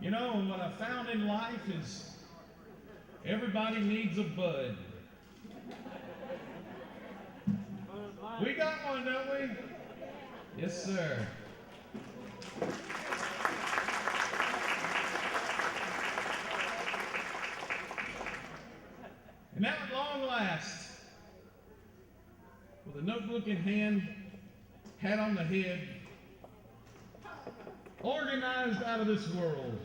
You know, what I found in life is everybody needs a Bud. We got one, don't we? Yes, sir. And now at long last, with a notebook in hand, hat on the head, organized out of this world,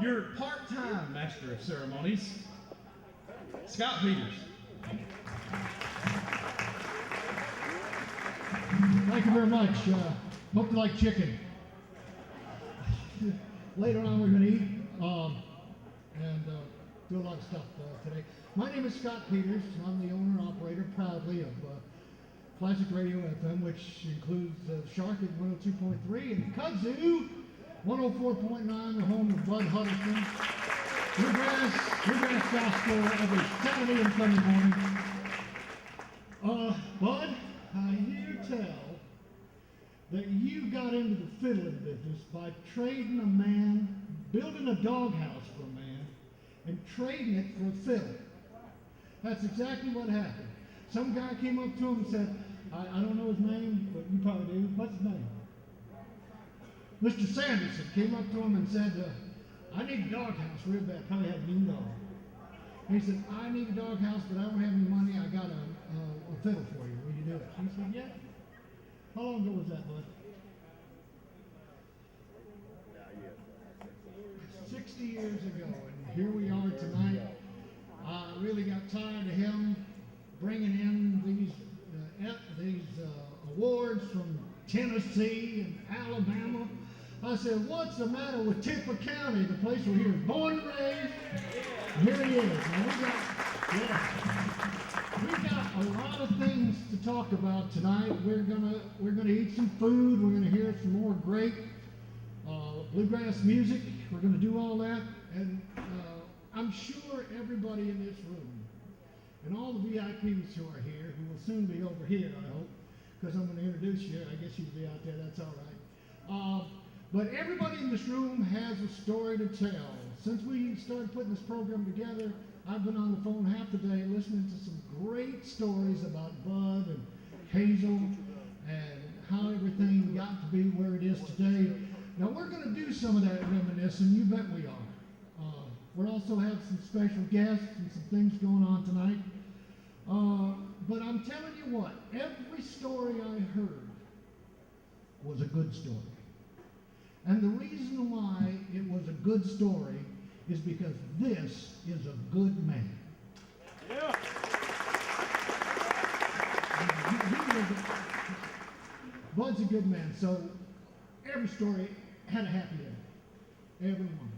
your part-time master of ceremonies, Scott Peters. Thank you very much. Hope you like chicken. Later on we're going to eat and do a lot of stuff today. My name is Scott Peters. I'm the owner-operator proudly of Classic Radio FM, which includes Shark at 102.3 and Kudzu 104.9, the home of Bud Huddleston. Bluegrass gospel every Saturday and Sunday morning. Bud, I hear tell that you got into the fiddling business by trading a man, building a doghouse for a man, and trading it for a fiddle. That's exactly what happened. Some guy came up to him and said, I don't know his name, but you probably do. What's his name? Mr. Sanderson came up to him and said, I need a doghouse real bad. Probably had a mean dog. And he said, I need a doghouse, but I don't have any money. I got a fiddle for you. Will you do it? He said, yeah. How long ago was that, Bud? 60 years ago. And here we are tonight. I really got tired of him bringing in these awards from Tennessee and Alabama. I said, what's the matter with Tipper County, the place where he was born and raised? Here he is. Now we got a lot of things to talk about tonight. We're gonna eat some food. We're gonna hear some more great bluegrass music. We're gonna do all that, and I'm sure everybody in this room and all the VIPs who are here, who will soon be over here, I hope, because I'm going to introduce you. I guess you'll be out there. That's all right. But everybody in this room has a story to tell. Since we started putting this program together, I've been on the phone half the day listening to some great stories about Bud and Hazel and how everything got to be where it is today. Now, we're going to do some of that reminiscing. You bet we are. We'll also have some special guests and some things going on tonight. But I'm telling you what, every story I heard was a good story. And the reason why it was a good story is because this is a good man. Yeah. Bud's a good man, so every story had a happy end. Every one.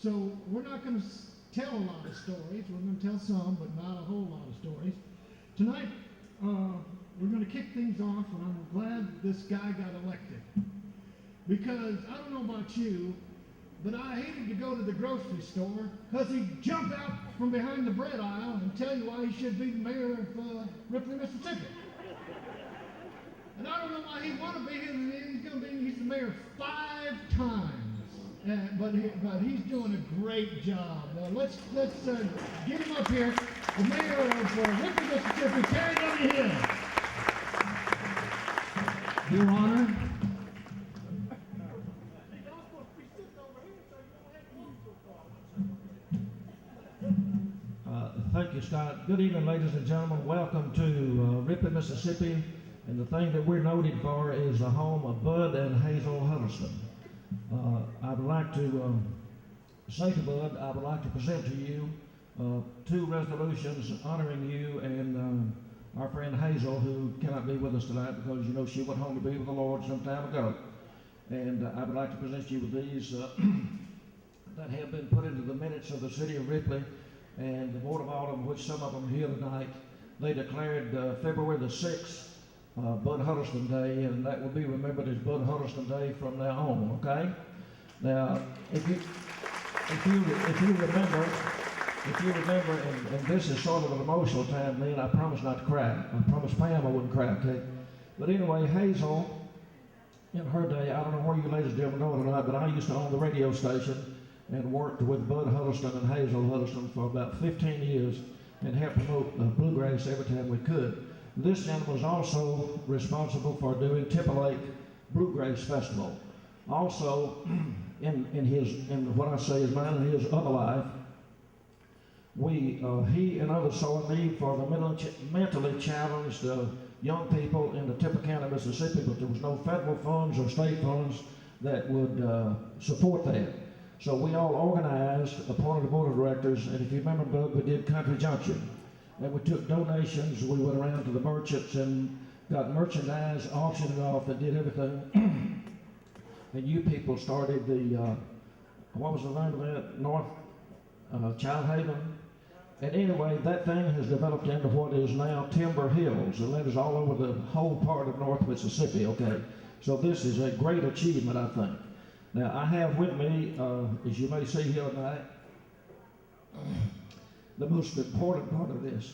So we're not going to tell a lot of stories. We're going to tell some, but not a whole lot of stories. Tonight, we're going to kick things off, and I'm glad this guy got elected. Because I don't know about you, but I hated to go to the grocery store because he'd jump out from behind the bread aisle and tell you why he should be the mayor of Ripley, Mississippi. And I don't know why he'd want to be. He's the mayor 5 times. But he's doing a great job. Let's get him up here, the mayor of Ripley, Mississippi, Kerry Hill. Your Honor. Thank you, Scott. Good evening, ladies and gentlemen. Welcome to Ripley, Mississippi. And the thing that we're noted for is the home of Bud and Hazel Huddleston. I'd like to say to Bud, I would like to present to you 2 resolutions honoring you and our friend Hazel, who cannot be with us tonight because, you know, she went home to be with the Lord some time ago. And I would like to present you with these that have been put into the minutes of the city of Ripley and the Board of Aldermen, which some of them here tonight. They declared February the 6th Bud Huddleston Day, and that will be remembered as Bud Huddleston Day from now on, okay? Now, if you remember, and this is sort of an emotional time, me, and I promise not to cry. I promised Pam I wouldn't cry, okay? But anyway, Hazel in her day, I don't know where you ladies and gentlemen know it or not, but I used to own the radio station and worked with Bud Huddleston and Hazel Huddleston for about 15 years and helped promote bluegrass every time we could. This gentleman was also responsible for doing Tipper Lake Bluegrass Festival. Also, in what I say is mine and his other life, he and others saw a need for the mentally challenged young people in the Tipper County, Mississippi, but there was no federal funds or state funds that would support that. So we all organized, appointed a board of directors, and if you remember, Bud, we did Country Junction. And we took donations, we went around to the merchants and got merchandise, auctioned it off, and did everything. And you people started the, what was the name of that? North Child Haven. And anyway, that thing has developed into what is now Timber Hills, and that is all over the whole part of North Mississippi, okay? So this is a great achievement, I think. Now, I have with me, as you may see here tonight, the most important part of this.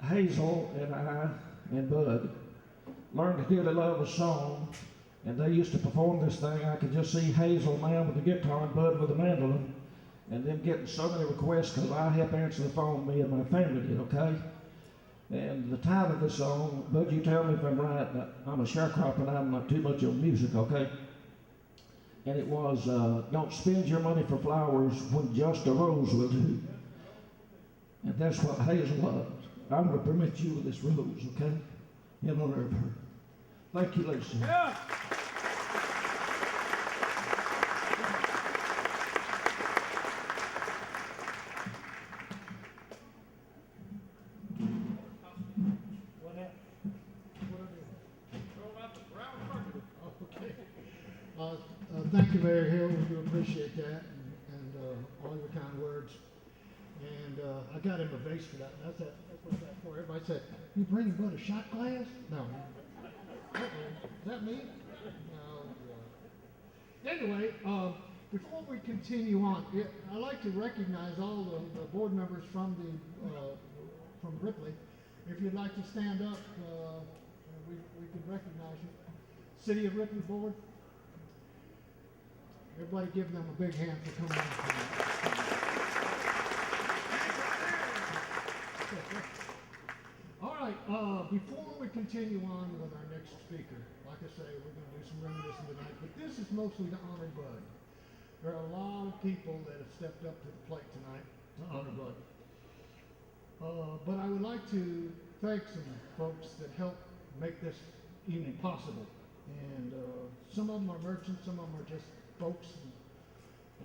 Hazel and I and Bud learned to dearly love a song, and they used to perform this thing. I could just see Hazel now with the guitar and Bud with the mandolin, and them getting so many requests because I help answer the phone, me and my family did, okay? And the title of the song, Bud, you tell me if I'm right, I'm a sharecropper and I'm not too much on music, okay? And it was, don't spend your money for flowers when just a rose will do. And that's what Hazel loves. I'm going to permit you with this rose, okay? In honor of her. Thank you, ladies and gentlemen. Yeah. Thank you, Mayor Hill. We do appreciate that and all your kind words. And I got him a vase for that. That's what that's for. Everybody said, "You bring Bud a shot glass?" No. Is that me? No. Anyway, before we continue on, I'd like to recognize all the board members from Ripley. If you'd like to stand up, we can recognize you. City of Ripley Board. Everybody give them a big hand for coming out tonight. All right, before we continue on with our next speaker, like I say, we're going to do some reminiscing tonight, but this is mostly to honor Bud. There are a lot of people that have stepped up to the plate tonight to honor Bud. But I would like to thank some folks that helped make this evening possible. And some of them are merchants, some of them are just folks. And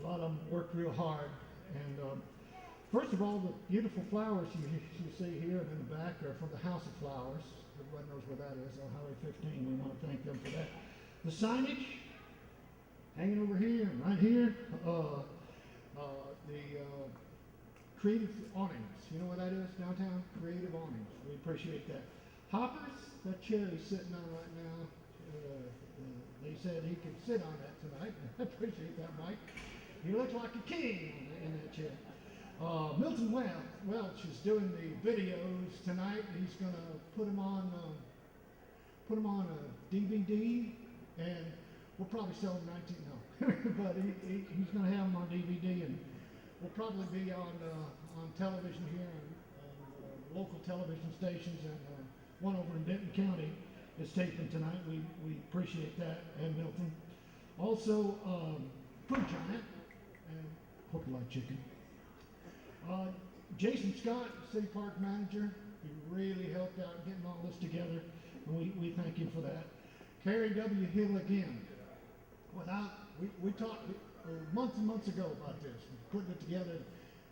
a lot of them worked real hard. And first of all, the beautiful flowers you see here and in the back are from the House of Flowers. Everybody knows where that is on Highway 15. We want to thank them for that. The signage hanging over here and right here. The creative awnings. You know what that is downtown? Creative awnings. We appreciate that. Hoppers, that chair he's sitting on right now. They said he could sit on that tonight. I appreciate that, Mike. He looks like a king in that chair. Milton Welch is doing the videos tonight. He's going to put them on a DVD, and we'll probably sell them 19. No, but he's going to have them on DVD, and we'll probably be on television here and local television stations, and one over in Denton County is taping tonight. We appreciate that, and Milton. Also, Food Giant, and hope you like chicken. Jason Scott, City Park Manager, he really helped out getting all this together, and we thank him for that. Kerry W. Hill again. We talked months and months ago about this, putting it together.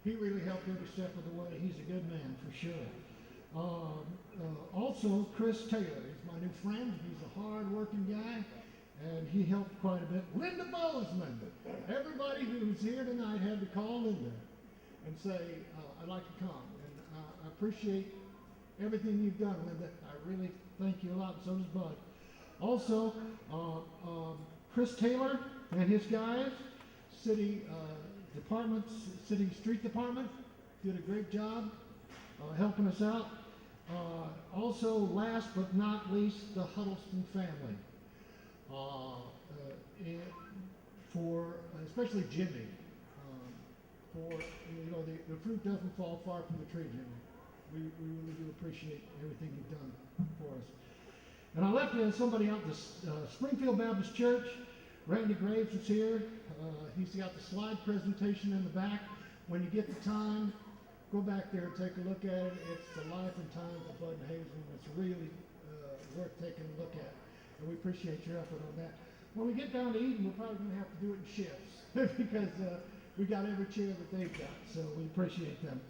He really helped every step of the way. He's a good man for sure. Also, Chris Taylor. He's my new friend. He's a hard-working guy, and he helped quite a bit. Linda Bozeman. Everybody who's here tonight had to call Linda and say, I'd like to come. And I appreciate everything you've done, Linda. I really thank you a lot, and so does Bud. Also, Chris Taylor and his guys, city street department, did a great job helping us out. Also, last but not least, the Huddleston family. for especially Jimmy. For the fruit doesn't fall far from the tree, Jimmy. We really do appreciate everything you've done for us. And I left somebody out at the Springfield Baptist Church. Randy Graves is here. He's got the slide presentation in the back. When you get the time, go back there and take a look at it. It's the life and times of Bud and Hazel. It's really worth taking a look at. And we appreciate your effort on that. When we get down to eating, we're probably going to have to do it in shifts because we got every chair that they've got. So we appreciate them.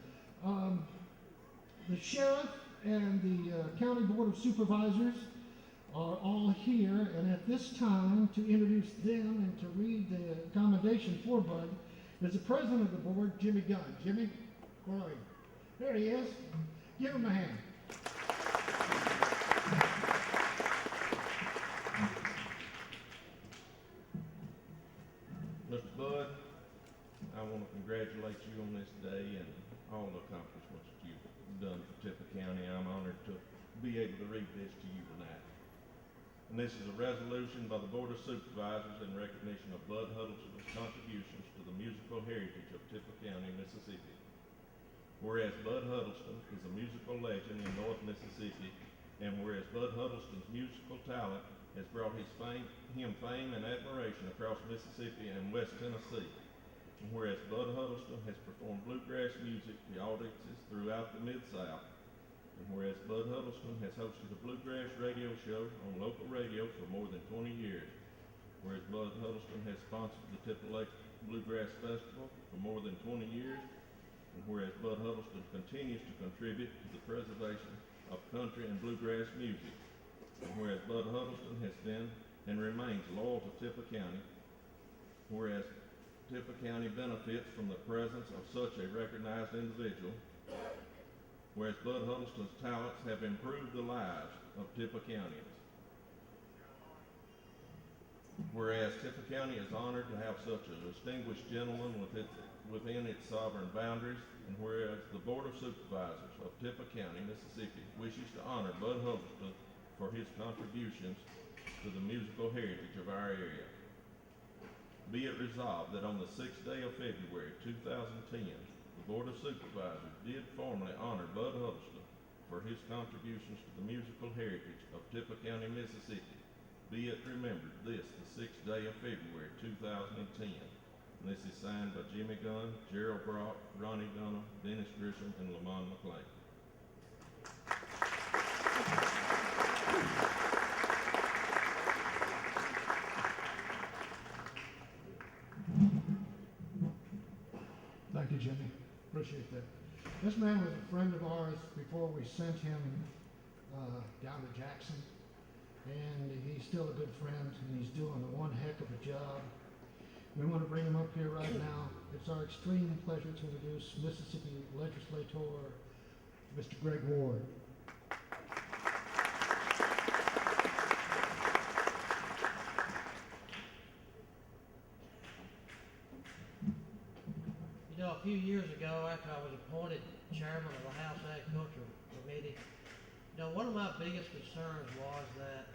The sheriff and the county board of supervisors are all here, and at this time, to introduce them and to read the commendation for Bud, is the president of the board, Jimmy Gunn. Jimmy, where are you? There he is. Give him a hand. Mr. Bud, I want to congratulate you on this day and all the accomplishments that you've done for Tippah County. I'm honored to be able to read this to you tonight. And this is a resolution by the Board of Supervisors in recognition of Bud Huddleston's contributions to the musical heritage of Tippah County, Mississippi. Whereas Bud Huddleston is a musical legend in North Mississippi, and whereas Bud Huddleston's musical talent has brought him fame and admiration across Mississippi and West Tennessee, and whereas Bud Huddleston has performed bluegrass music to audiences throughout the Mid-South, and whereas Bud Huddleston has hosted a bluegrass radio show on local radio for more than 20 years, whereas Bud Huddleston has sponsored the Tippah Lake Bluegrass Festival for more than 20 years, and whereas Bud Huddleston continues to contribute to the preservation of country and bluegrass music, and whereas Bud Huddleston has been and remains loyal to Tippah County, whereas Tippah County benefits from the presence of such a recognized individual, whereas Bud Huddleston's talents have improved the lives of Tippah Countyans. Whereas Tippah County is honored to have such a distinguished gentleman within its sovereign boundaries, and whereas the Board of Supervisors of Tippah County, Mississippi wishes to honor Bud Huddleston for his contributions to the musical heritage of our area. Be it resolved that on the 6th day of February 2010, the Board of Supervisors did formally honor Bud Huddleston for his contributions to the musical heritage of Tippah County, Mississippi. Be it remembered this, the 6th day of February 2010. And this is signed by Jimmy Gunn, Gerald Brock, Ronnie Dunham, Dennis Grisham, and Lamont McLean. Thank you, Jimmy. Appreciate that. This man was a friend of ours before we sent him down to Jackson, and he's still a good friend, and he's doing one heck of a job. We want to bring him up here right now. It's our extreme pleasure to introduce Mississippi Legislator, Mr. Greg Ward. You know, a few years ago, after I was appointed chairman of the House Agriculture Committee, you know, one of my biggest concerns was that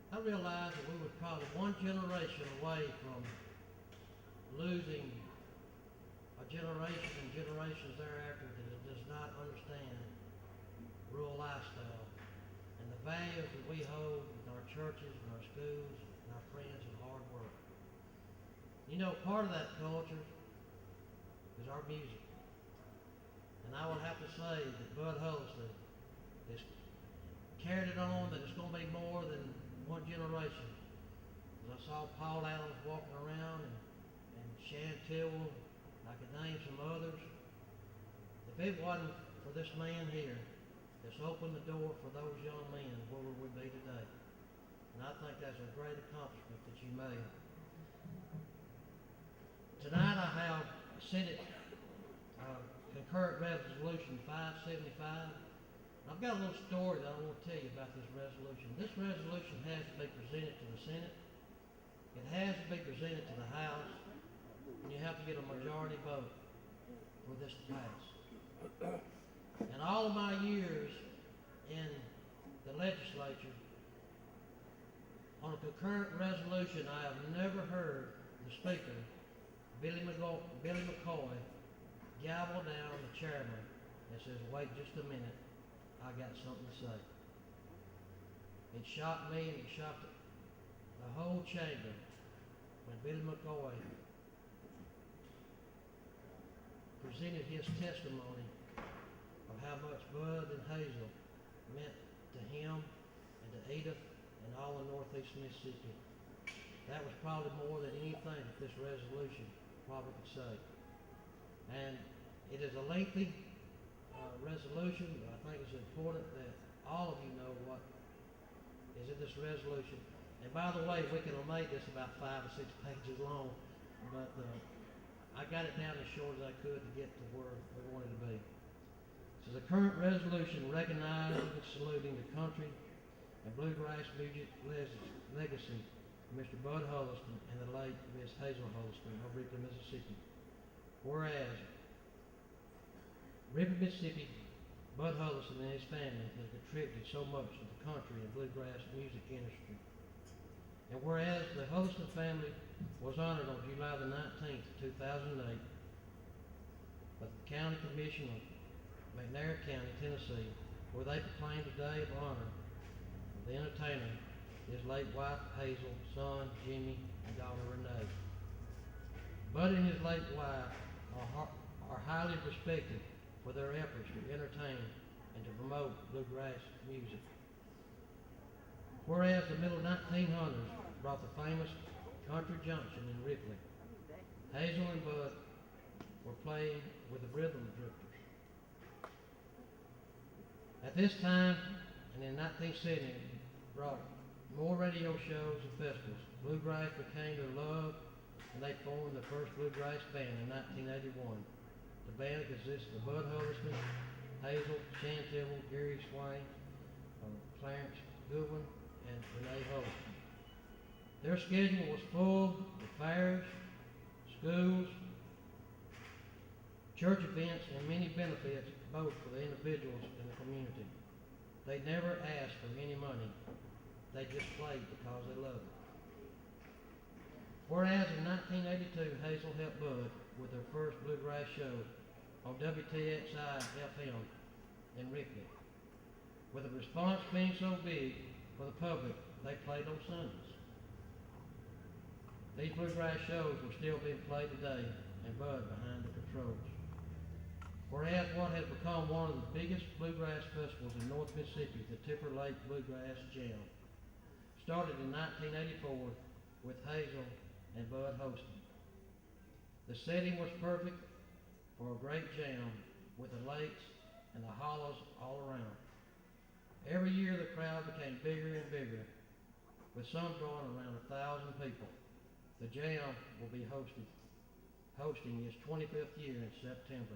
I realized that we were probably one generation away from losing a generation and generations thereafter that does not understand rural lifestyle and the values that we hold in our churches and our schools and our friends and hard work. You know, part of that culture is our music. And I would have to say that Bud Huddleston has carried it on, that it's going to be more than one generation. As I saw Paul Adams walking around and Shan Tillwell, I could name some others. If it wasn't for this man here that's opened the door for those young men, where would we be today? And I think that's a great accomplishment that you made. Tonight I have Senate Concurrent Resolution 575. I've got a little story that I want to tell you about this resolution. This resolution has to be presented to the Senate. It has to be presented to the House. And you have to get a majority vote for this to pass. In all of my years in the legislature, On a concurrent resolution, I have never heard the speaker, Billy McCoy, gavel down the chairman and says, "Wait just a minute, I got something to say." It shocked me and it shocked the whole chamber when Billy McCoy presented his testimony of how much Bud and Hazel meant to him and to Edith and all of Northeast Mississippi. That was probably more than anything that this resolution probably could say. And it is a lengthy resolution, but I think it's important that all of you know what is in this resolution. And by the way, we could have made this about 5 or 6 pages long, but I got it down as short as I could to get to where we wanted to be. This is a current resolution recognizing and saluting the country and bluegrass music legacy of Mr. Bud Huddleston and the late Miss Hazel Huddleston of Ripley, Mississippi. Whereas Ripley, Mississippi, Bud Huddleston and his family have contributed so much to the country and bluegrass music industry. And whereas the Huddleston family was honored on July the 19th, 2008, by the County Commission of McNair County, Tennessee, where they proclaimed a day of honor of the entertainer, his late wife Hazel, son Jimmy, and daughter Renee. Bud and his late wife are highly respected for their efforts to entertain and to promote bluegrass music. Whereas the middle 1900s brought the famous Country Junction in Ripley, Hazel and Bud were playing with the rhythm drifters. At this time, and in 1970, brought more radio shows and festivals. Bluegrass became their love, and they formed the first Bluegrass Band in 1981. The band consisted of Bud Huddleston, Hazel, Chantel, Gary Swain, Clarence Goodwin, and Renee Huddleston. Their schedule was full of fairs, schools, church events, and many benefits both for the individuals and the community. They never asked for any money. They just played because they loved it. Whereas in 1982, Hazel helped Bud with their first bluegrass show on WTXI FM in Ripley. With the response being so big for the public, they played on Sundays. These bluegrass shows were still being played today, and Bud behind the controls. Whereas what has become one of the biggest bluegrass festivals in North Mississippi, the Tipper Lake Bluegrass Jam, started in 1984 with Hazel and Bud hosting. The setting was perfect for a great jam with the lakes and the hollows all around. Every year the crowd became bigger and bigger, with some drawing around 1,000 people. The jam will be hosting its 25th year in September.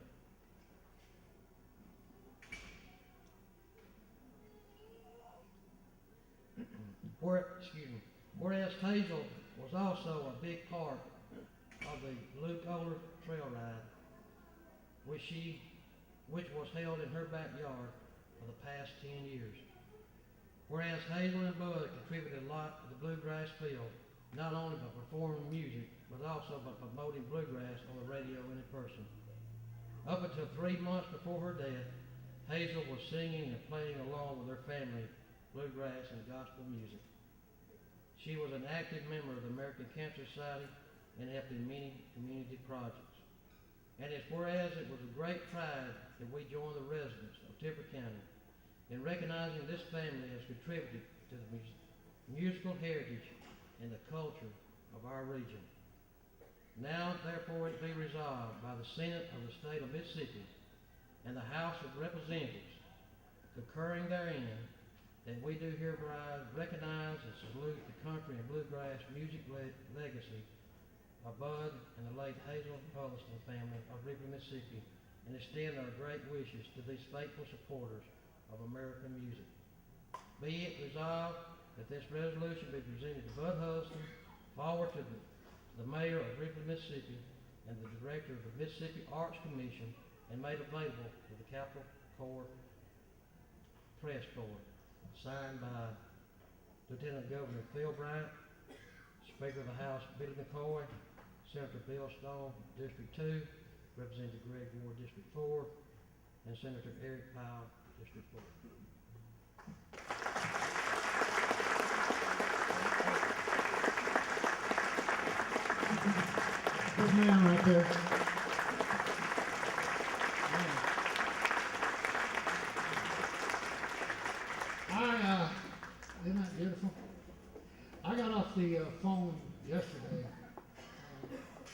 Whereas Hazel was also a big part of the Blue Collar Trail Ride, which was held in her backyard for the past 10 years. Whereas Hazel and Bud contributed a lot to the bluegrass field, not only by performing music, but also by promoting bluegrass on the radio and in person. Up until 3 months before her death, Hazel was singing and playing along with her family bluegrass and gospel music. She was an active member of the American Cancer Society and helped in many community projects. And it's whereas it was a great pride that we joined the residents of Tipper County in recognizing this family has contributed to the musical heritage and the culture of our region. Now, therefore, it be resolved by the Senate of the State of Mississippi and the House of Representatives, concurring therein, that we do hereby recognize and salute the country and bluegrass music legacy of Bud and the late Hazel Huddleston family of Ripley, Mississippi, and extend our great wishes to these faithful supporters of American music. Be it resolved that this resolution be presented to Bud Huddleston, forward to the Mayor of Ripley, Mississippi, and the Director of the Mississippi Arts Commission, and made available to the Capitol Court Press Corps, signed by Lieutenant Governor Phil Bryant, Speaker of the House Billy McCoy, Senator Bill Stone, District 2, Representative Greg Ward, District 4, and Senator Eric Powell, District 4. Good man right there. Isn't that beautiful? I got off the phone yesterday,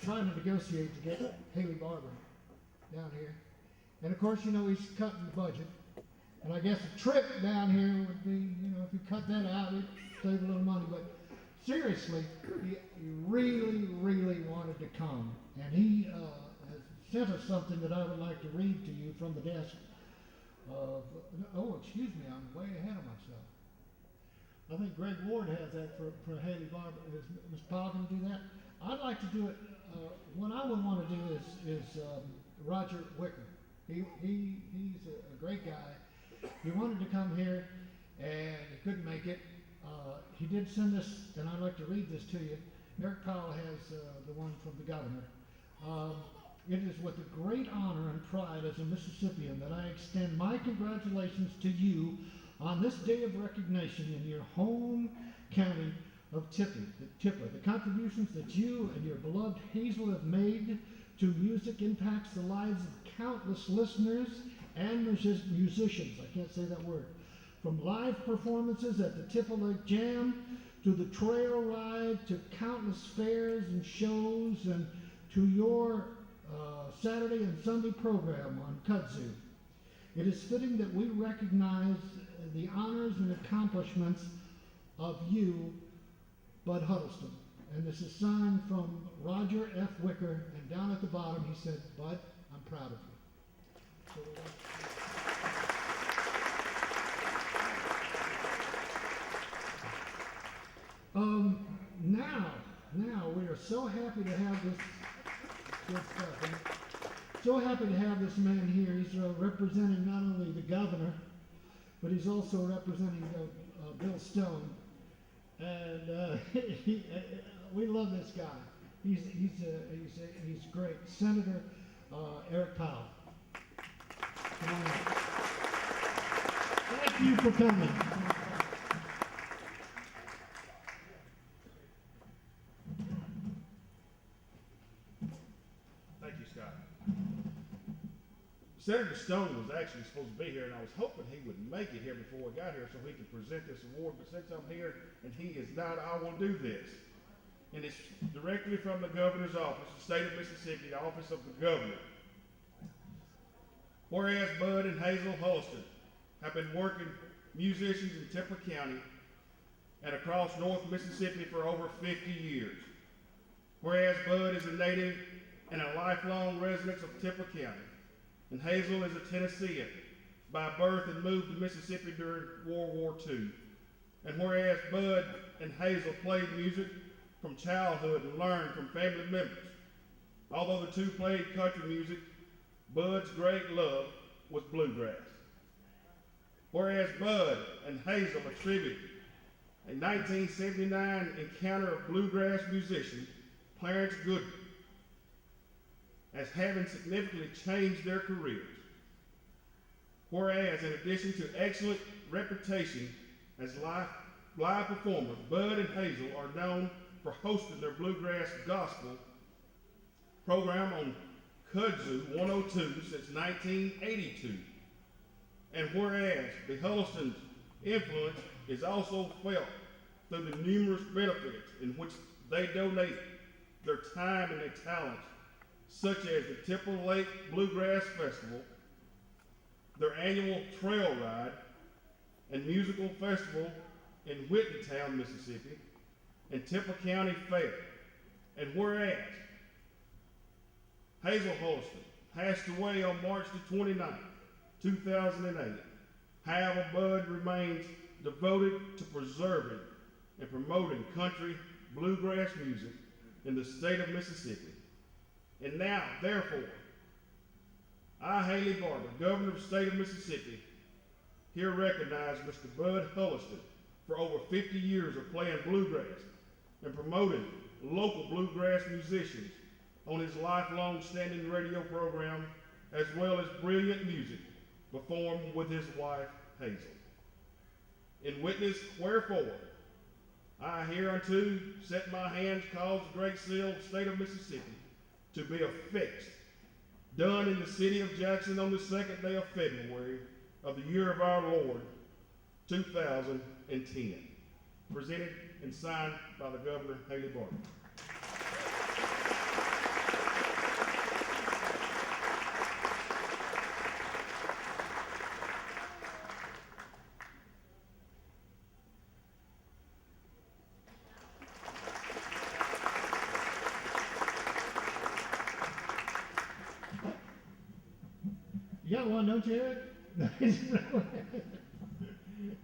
trying to negotiate to get Haley Barber down here. And of course, you know, he's cutting the budget. And I guess a trip down here would be, you know, if you cut that out, it'd save a little money. But seriously, he really, really wanted to come. And he has sent us something that I would like to read to you from the desk. Oh, excuse me, I'm way ahead of myself. I think Greg Ward has that for Haley Barber. Is Ms. Powell going to do that? I'd like to do it. What I would want to do is Roger Wicker. He's a great guy. He wanted to come here and he couldn't make it. He did send this, and I'd like to read this to you. Eric Powell has the one from the governor. It is with a great honor and pride as a Mississippian that I extend my congratulations to you on this day of recognition in your home county of Tipper. The contributions that you and your beloved Hazel have made to music impacts the lives of countless listeners and musicians. I can't say that word. From live performances at the Tipper Lake Jam to the trail ride to countless fairs and shows and to your Saturday and Sunday program on kudzu. It is fitting that we recognize the honors and accomplishments of you, Bud Huddleston. And this is signed from Roger F. Wicker, and down at the bottom he said, Bud, I'm proud of you. So now we are so happy to have this good stuff. So happy to have this man here. He's representing not only the governor, but he's also representing Bill Stone. And we love this guy. He's great. Senator Eric Powell. Come on up. Thank you for coming. Thank you, Scott. Senator Stone was actually supposed to be here, and I was hoping he would make it here before we got here so he could present this award. But since I'm here and he is not, I will do this. And it's directly from the governor's office, the state of Mississippi, the office of the governor. Whereas Bud and Hazel Huddleston have been working musicians in Tipper County and across North Mississippi for over 50 years. Whereas Bud is a native and a lifelong resident of Tipper County, and Hazel is a Tennessean by birth and moved to Mississippi during World War II. And whereas Bud and Hazel played music from childhood and learned from family members, although the two played country music, Bud's great love was bluegrass. Whereas Bud and Hazel attribute a 1979 encounter of bluegrass musician Clarence Goodman as having significantly changed their careers. Whereas, in addition to excellent reputation as live performers, Bud and Hazel are known for hosting their bluegrass gospel program on Kudzu 102 since 1982. And whereas the Huddleston's influence is also felt through the numerous benefits in which they donate their time and their talents, such as the Tipper Lake Bluegrass Festival, their annual trail ride, and musical festival in Whitneytown, Mississippi, and Tipper County Fair. And whereas Hazel Huddleston passed away on March the 29th, 2008, however, Bud remains devoted to preserving and promoting country bluegrass music in the state of Mississippi. And now, therefore, I, Haley Barber, Governor of the state of Mississippi, here recognize Mr. Bud Huddleston for over 50 years of playing bluegrass and promoting local bluegrass musicians on his lifelong standing radio program, as well as brilliant music performed with his wife, Hazel. In witness wherefore, I hereunto set my hands cause the great seal of the state of Mississippi to be affixed, done in the city of Jackson on the 2nd day of February of the year of our Lord, 2010. Presented and signed by the Governor, Haley Barton. You got one, don't you, Eric?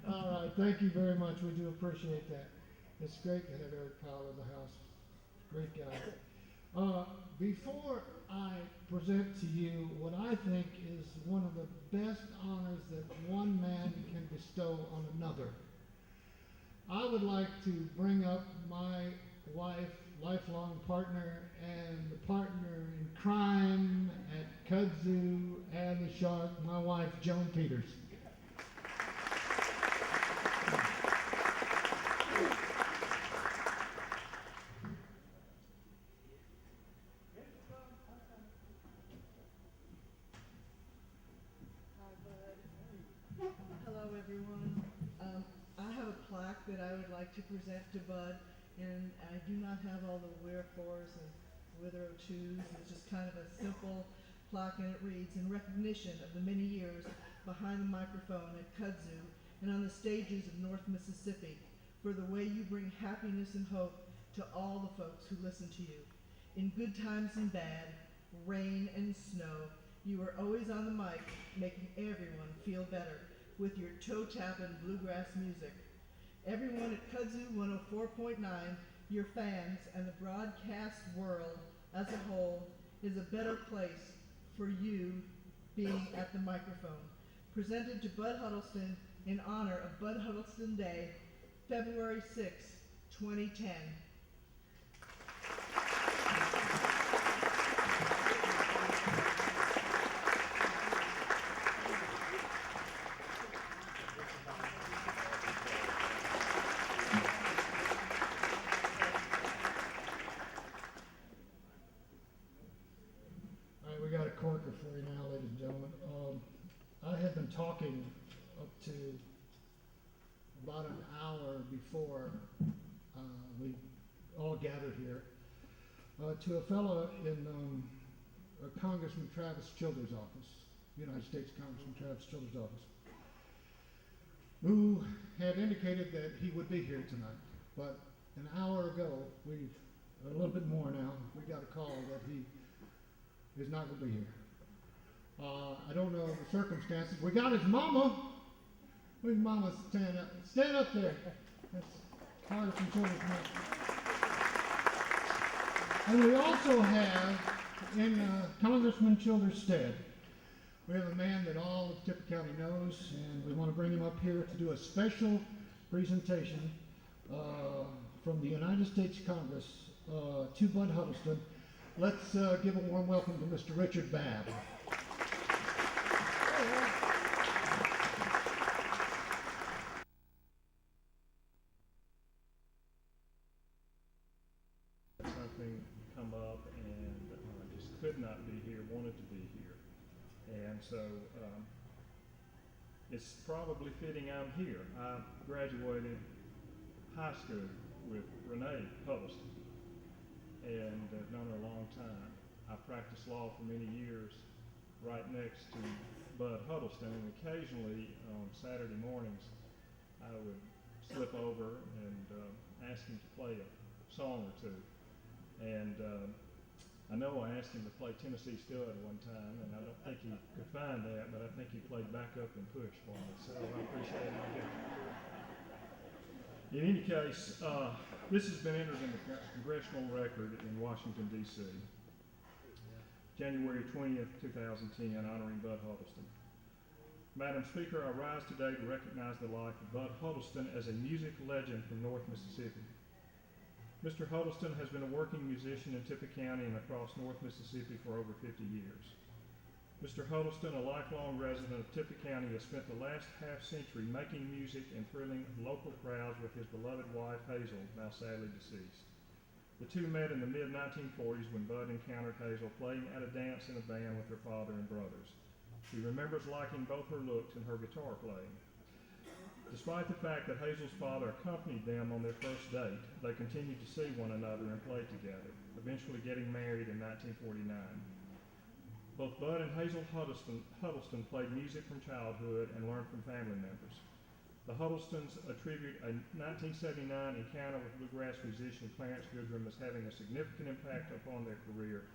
All right, thank you very much. We do appreciate that. It's great to have Eric Powell in the house. Great guy. Before I present to you what I think is one of the best honors that one man can bestow on another, I would like to bring up my wife, lifelong partner, and the partner in crime at kudzu and the shark, my wife, Joan Peters. Hello, everyone. I have a plaque that I would like to present to Bud, and I do not have all the wherefores and whither to's. It's just kind of a simple plaque, and it reads, "In recognition of the many years behind the microphone at kudzu and on the stages of North Mississippi, for the way you bring happiness and hope to all the folks who listen to you. In good times and bad, rain and snow, you are always on the mic, making everyone feel better with your toe-tapping bluegrass music. Everyone at Kudzu 104.9, your fans, and the broadcast world as a whole is a better place for you being at the microphone." Presented to Bud Huddleston in honor of Bud Huddleston Day, February 6, 2010. All right, we got a corker for you now, ladies and gentlemen. I had been talking up to about an hour before we all gathered here to a fellow in Congressman Travis Childers' office, United States Congressman Travis Childers' office, who had indicated that he would be here tonight. But an hour ago, a little bit more now, we got a call that he is not going to be here. I don't know the circumstances. We got his mama. Where's mama? Stand up. Stand up there. That's Congressman Childers' mom. And we also have, in Congressman Childers' stead, we have a man that all of Tippah County knows, and we want to bring him up here to do a special presentation from the United States Congress to Bud Huddleston. Let's give a warm welcome to Mr. Richard Babb. Something come up and just could not be here, wanted to be here. And so it's probably fitting I'm here. I graduated high school with Renee Huddleston and have known her a long time. I practiced law for many years right next to Bud Huddleston, and occasionally on Saturday mornings I would slip over and ask him to play a song or two. And I know I asked him to play Tennessee Stud one time, and I don't think he could find that, but I think he played backup and push for me, so I appreciate it. In any case, this has been entered in the congressional record in Washington, D.C. January 20th, 2010, honoring Bud Huddleston. Madam Speaker, I rise today to recognize the life of Bud Huddleston as a music legend from North Mississippi. Mr. Huddleston has been a working musician in Tippah County and across North Mississippi for over 50 years. Mr. Huddleston, a lifelong resident of Tippah County, has spent the last half-century making music and thrilling local crowds with his beloved wife, Hazel, now sadly deceased. The two met in the mid-1940s when Bud encountered Hazel playing at a dance in a band with her father and brothers. He remembers liking both her looks and her guitar playing. Despite the fact that Hazel's father accompanied them on their first date, they continued to see one another and play together, eventually getting married in 1949. Both Bud and Hazel Huddleston played music from childhood and learned from family members. The Huddlestons attribute a 1979 encounter with bluegrass musician Clarence Goodrum as having a significant impact upon their career.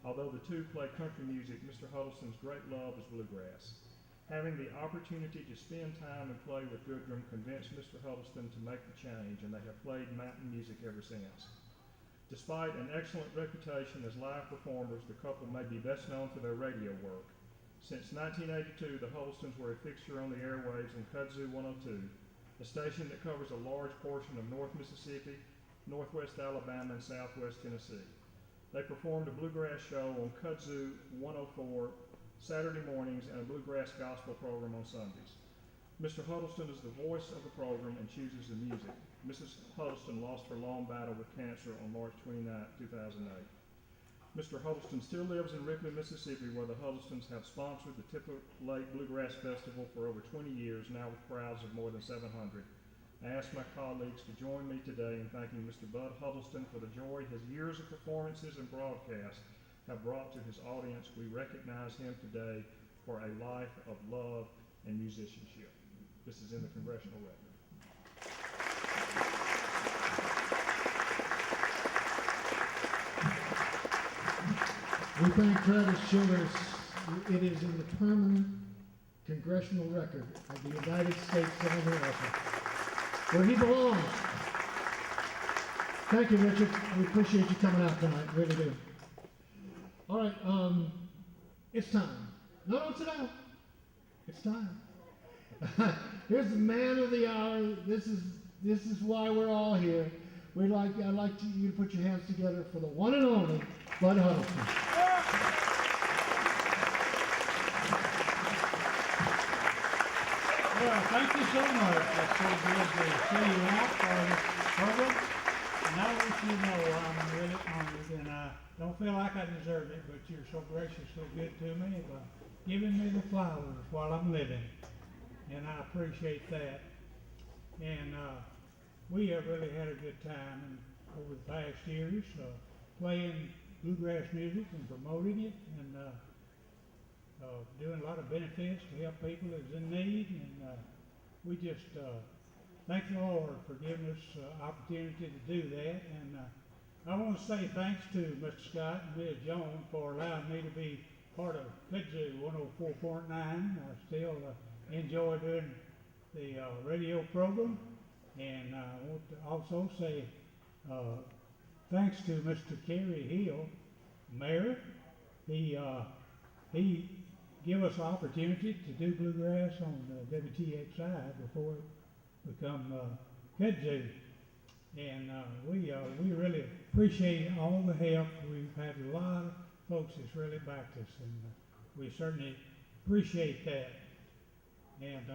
Although the two play country music, Mr. Huddleston's great love is bluegrass. Having the opportunity to spend time and play with Goodrum convinced Mr. Huddleston to make the change, and they have played mountain music ever since. Despite an excellent reputation as live performers, the couple may be best known for their radio work. Since 1982, the Huddlestons were a fixture on the airwaves in Kudzu 102, a station that covers a large portion of North Mississippi, Northwest Alabama, and Southwest Tennessee. They performed a bluegrass show on Kudzu 104 Saturday mornings and a bluegrass gospel program on Sundays. Mr. Huddleston is the voice of the program and chooses the music. Mrs. Huddleston lost her long battle with cancer on March 29, 2008. Mr. Huddleston still lives in Ripley, Mississippi, where the Huddlestons have sponsored the Tippah Lake Bluegrass Festival for over 20 years, now with crowds of more than 700. I ask my colleagues to join me today in thanking Mr. Bud Huddleston for the joy his years of performances and broadcasts have brought to his audience. We recognize him today for a life of love and musicianship. This is in the congressional record. We thank Travis Childers. It is in the permanent congressional record of the United States of America, where he belongs. Thank you, Richard. We appreciate you coming out tonight, really do. All right, it's time. No, sit down. It's time. Here's the man of the hour. This is why we're all here. I'd like you to put your hands together for the one and only Bud Huddleston. Well, thank you so much. It's so good to see you out for this program. And I want you to know I'm really honored, and I don't feel like I deserve it, but you're so gracious, so good to me by giving me the flowers while I'm living. And I appreciate that. And we have really had a good time over the past years playing bluegrass music and promoting it and doing a lot of benefits to help people that's in need. And we just thank the Lord for giving us opportunity to do that. And I want to say thanks to Mr. Scott and Ms. Joan for allowing me to be part of Kudzu 104.9. I still enjoy doing the radio program. And I want to also say thanks to Mr. Kerry Hill, Mayor. He gave us the opportunity to do bluegrass on WTXI before it become Kudzu. And we really appreciate all the help. We've had a lot of folks that's really backed us, and we certainly appreciate that. And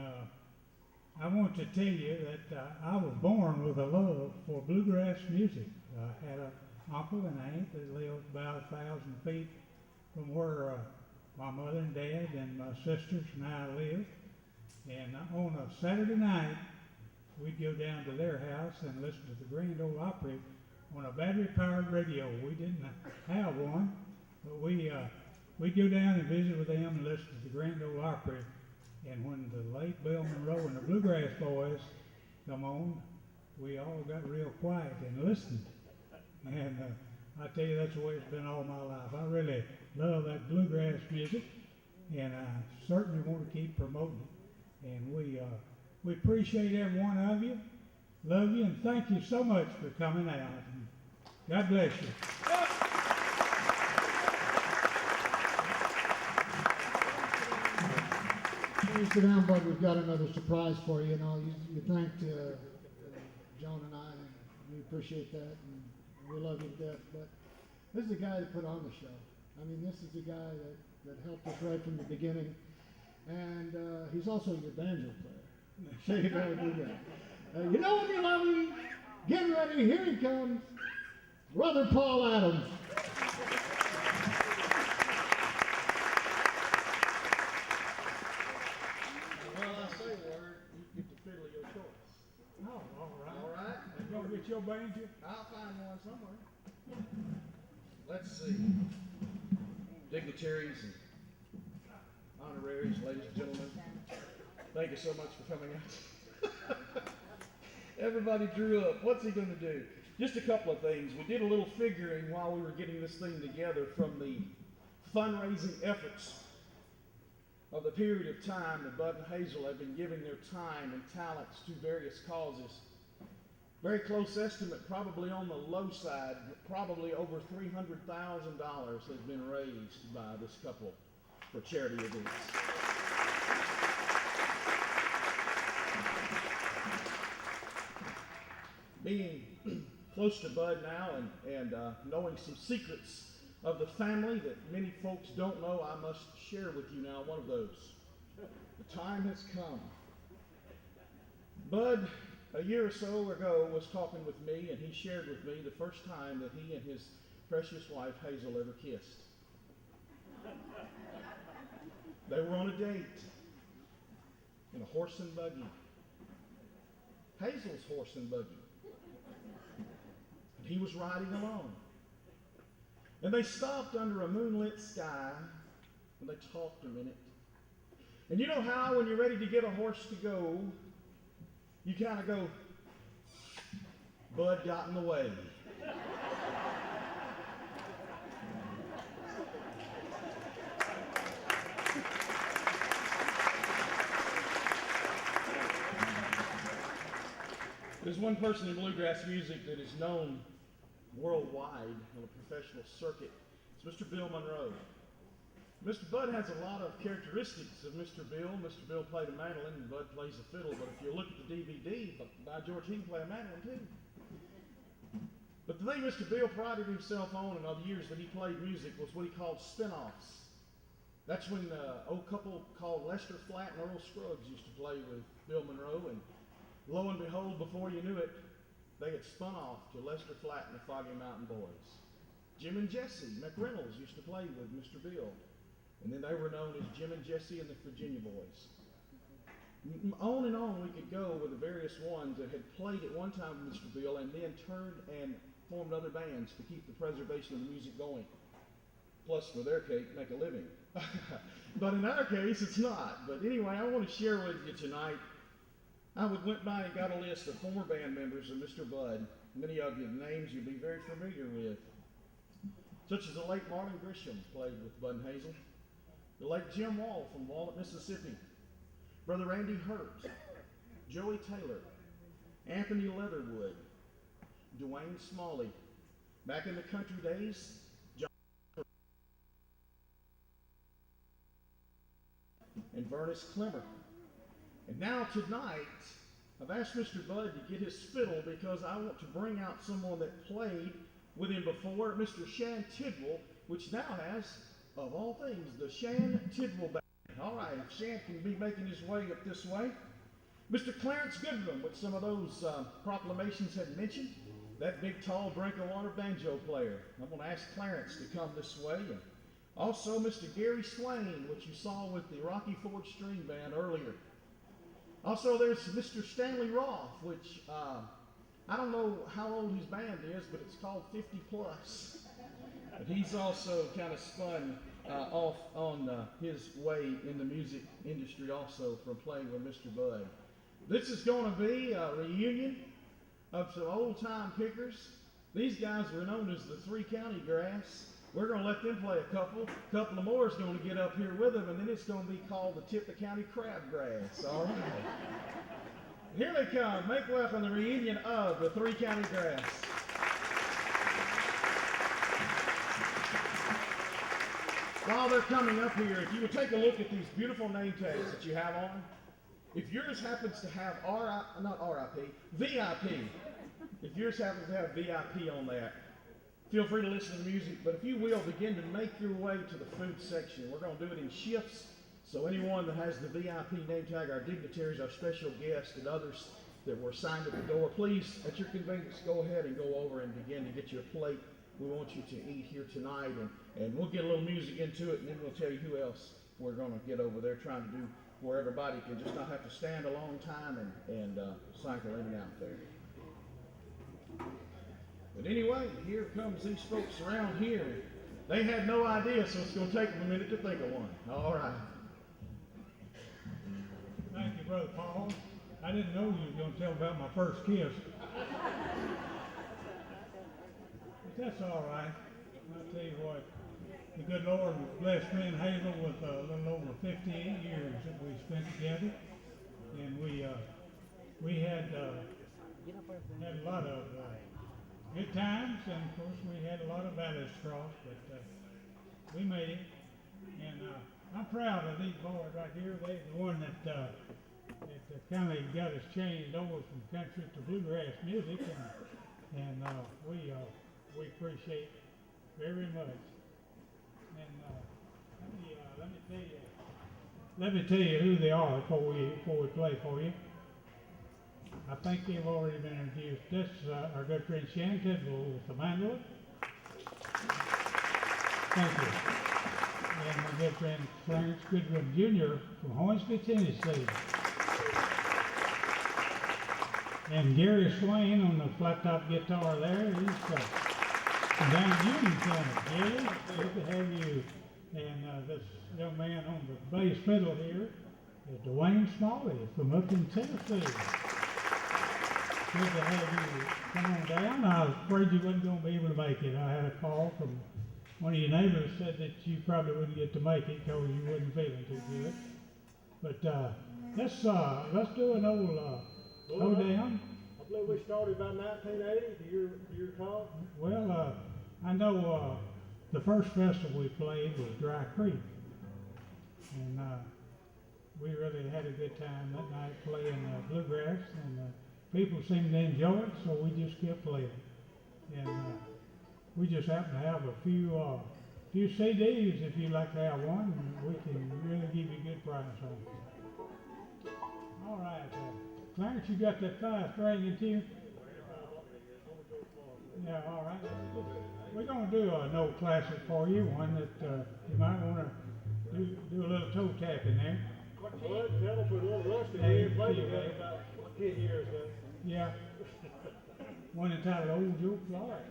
I want to tell you that I was born with a love for bluegrass music. I had an uncle and aunt that lived about 1,000 feet from where my mother and dad and my sisters and I lived. And on a Saturday night, we'd go down to their house and listen to the Grand Ole Opry on a battery-powered radio. We didn't have one, but we'd go down and visit with them and listen to the Grand Ole Opry. And when the late Bill Monroe and the Bluegrass Boys come on, we all got real quiet and listened. And I tell you, that's the way it's been all my life. I really love that bluegrass music, and I certainly want to keep promoting it. And we appreciate every one of you, love you, and thank you so much for coming out. And God bless you. you sit down, Bud, we've got another surprise for you. You thanked Joan and I, and we appreciate that, and we love you to death. But this is the guy that put on the show. I mean, this is the guy that helped us right from the beginning, and he's also your banjo player. Shady Valley Bluegrass. You know when you love him? Get ready, here he comes, Brother Paul Adams. Oh, all right. You gonna get your banjo? I'll find one somewhere. Let's see. Dignitaries and honoraries, ladies and gentlemen, thank you so much for coming out. Everybody drew up. What's he going to do? Just a couple of things. We did a little figuring while we were getting this thing together from the fundraising efforts of the period of time that Bud and Hazel have been giving their time and talents to various causes. Very close estimate, probably on the low side, probably over $300,000 has been raised by this couple for charity events. Being close to Bud now and knowing some secrets of the family that many folks don't know, I must share with you now one of those. The time has come. Bud, a year or so ago, was talking with me, and he shared with me the first time that he and his precious wife, Hazel, ever kissed. They were on a date in a horse and buggy. Hazel's horse and buggy. And he was riding along. And they stopped under a moonlit sky, and they talked a minute. And you know how when you're ready to get a horse to go, you kind of go, Bud got in the way. There's one person in bluegrass music that is known worldwide on a professional circuit. It's Mr. Bill Monroe. Mr. Bud has a lot of characteristics of Mr. Bill. Mr. Bill played a mandolin and Bud plays a fiddle, but if you look at the DVD, by George, he can play a mandolin too. But the thing Mr. Bill prided himself on in all the years that he played music was what he called spin-offs. That's when an old couple called Lester Flatt and Earl Scruggs used to play with Bill Monroe, and lo and behold, before you knew it, they had spun off to Lester Flatt and the Foggy Mountain Boys. Jim and Jesse McReynolds used to play with Mr. Bill, and then they were known as Jim and Jesse and the Virginia Boys. On and on we could go with the various ones that had played at one time with Mr. Bill and then turned and formed other bands to keep the preservation of the music going. Plus, for their cake, make a living. But in our case, it's not. But anyway, I want to share with you tonight. I went by and got a list of former band members of Mr. Bud. Many of you, the names you'll be very familiar with. Such as the late Marlon Grisham, played with Bud and Hazel. The late Jim Wall from Walnut, Mississippi. Brother Randy Hurt. Joey Taylor. Anthony Leatherwood. Dwayne Smalley. Back in the country days, John and Vernis Clemmer. And now tonight, I've asked Mr. Bud to get his fiddle because I want to bring out someone that played with him before, Mr. Shan Tidwell, which now has, of all things, the Shan Tidwell Band. All right, if Shan can be making his way up this way. Mr. Clarence Goodrum, which some of those proclamations had mentioned, that big, tall, drink-of-water banjo player. I'm going to ask Clarence to come this way. And also Mr. Gary Swain, which you saw with the Rocky Ford String Band earlier. Also, there's Mr. Stanley Roth, which I don't know how old his band is, but it's called 50 Plus. But he's also kind of spun off on his way in the music industry also from playing with Mr. Bud. This is going to be a reunion of some old-time pickers. These guys were known as the Three County Grass. We're going to let them play a couple. A couple of more is going to get up here with them, and then it's going to be called the Tippah County Crabgrass. All right. Here they come. Make welcome the reunion of the Three County Grass. while they're coming up here, if you would take a look at these beautiful name tags that you have on, if yours happens to have VIP, if yours happens to have VIP on that, feel free to listen to the music, but if you will, begin to make your way to the food section. We're going to do it in shifts, so anyone that has the VIP name tag, our dignitaries, our special guests, and others that were signed at the door, please, at your convenience, go ahead and go over and begin to get your plate. We want you to eat here tonight, and we'll get a little music into it, and then we'll tell you who else we're going to get over there trying to do where everybody can just not have to stand a long time and cycle in and out there. But anyway, here comes these folks around here. They had no idea, so it's going to take them a minute to think of one. All right. Thank you, Brother Paul. I didn't know you were going to tell about my first kiss. But that's all right. I'll tell you what, the good Lord blessed me and Hazel with a little over 58 years that we spent together. And we had a lot of good times, and of course we had a lot of valleys crossed, but we made it. And I'm proud of these boys right here. They're the one that kind of got us changed over from country to bluegrass music, and we appreciate very much. And let me tell you who they are before we play for you. I think they've already been introduced. This is our good friend Shannon Tidwell with the mandolin. Thank you. And my good friend Clarence Goodwin Jr. from Hornsby, Tennessee. And Gary Swain on the flat top guitar there. He's from down in Union County. Gary, good to have you. And this young man on the bass fiddle here is Dwayne Smalley from Milton, Tennessee. Good to have you come on down. I was afraid you wasn't going to be able to make it. I had a call from one of your neighbors said that you probably wouldn't get to make it because you wasn't feeling too good. But let's do an old hoedown. I believe we started about 1980. Do you recall? Well, I know the first festival we played was Dry Creek, and we really had a good time that night playing bluegrass, and people seemed to enjoy it, so we just kept playing. And we just happen to have a few CDs if you'd like to have one, and we can really give you a good price on it. All right, Clarence, you got that 5-string in you? Yeah, all right. We're going to do an old classic for you, one that you might want to do a little toe tapping there. Well, tell us we're a little rusty. We ain't played together about 10 years ago. Yeah. One entitled Old Joe Florida.